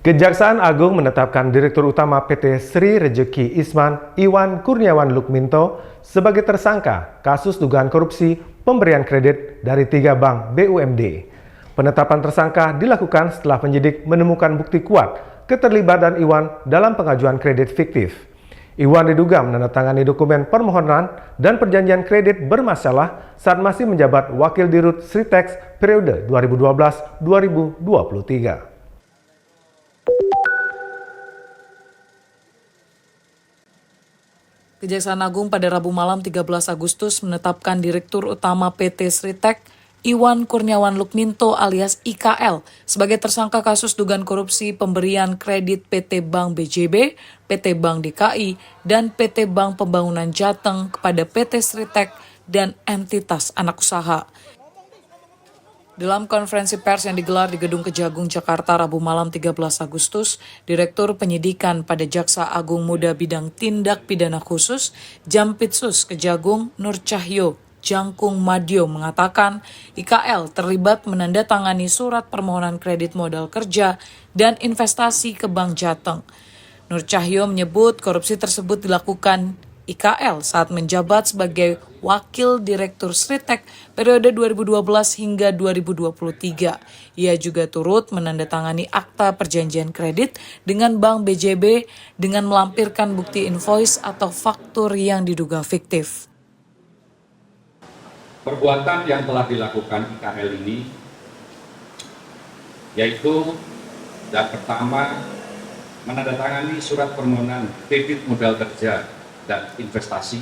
Kejaksaan Agung menetapkan Direktur Utama PT Sri Rejeki Isman Iwan Kurniawan Lukminto sebagai tersangka kasus dugaan korupsi pemberian kredit dari 3 bank BUMD. Penetapan tersangka dilakukan setelah penyidik menemukan bukti kuat keterlibatan Iwan dalam pengajuan kredit fiktif. Iwan diduga menandatangani dokumen permohonan dan perjanjian kredit bermasalah saat masih menjabat Wakil Dirut Sritex periode 2012-2023. Kejaksaan Agung pada Rabu malam 13 Agustus menetapkan Direktur Utama PT Sritex Iwan Kurniawan Lukminto alias IKL sebagai tersangka kasus dugaan korupsi pemberian kredit PT Bank BJB, PT Bank DKI, dan PT Bank Pembangunan Jateng kepada PT Sritex dan entitas anak usaha. Dalam konferensi pers yang digelar di Gedung Kejagung, Jakarta, Rabu malam 13 Agustus, Direktur Penyidikan pada Jaksa Agung Muda Bidang Tindak Pidana Khusus, Jampitsus Kejagung Nur Cahyo Jangkung Madio mengatakan IKL terlibat menandatangani surat permohonan kredit modal kerja dan investasi ke Bank Jateng. Nur Cahyo menyebut korupsi tersebut dilakukan IKL saat menjabat sebagai Wakil Direktur Sritex periode 2012 hingga 2023. Ia juga turut menandatangani akta perjanjian kredit dengan Bank BJB dengan melampirkan bukti invoice atau faktur yang diduga fiktif. Perbuatan yang telah dilakukan IKL ini yaitu yang pertama menandatangani surat permohonan kredit modal kerja dan investasi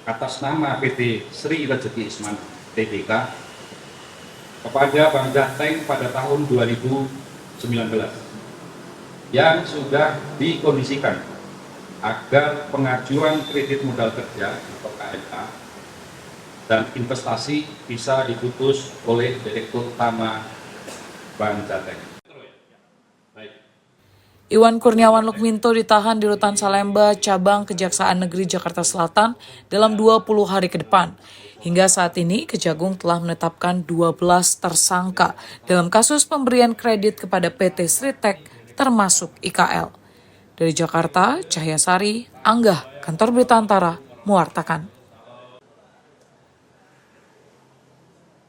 atas nama PT Sri Rejeki Isman Tbk kepada Bank Jateng pada tahun 2019 yang sudah dikondisikan agar pengajuan kredit modal kerja atau KMK dan investasi bisa diputus oleh Direktur Utama Bank Jateng. Iwan Kurniawan Lukminto ditahan di Rutan Salemba, Cabang Kejaksaan Negeri Jakarta Selatan dalam 20 hari ke depan. Hingga saat ini, Kejagung telah menetapkan 12 tersangka dalam kasus pemberian kredit kepada PT Sritex termasuk IKL. Dari Jakarta, Cahya Sari, Anggah, Kantor Berita Antara, mewartakan.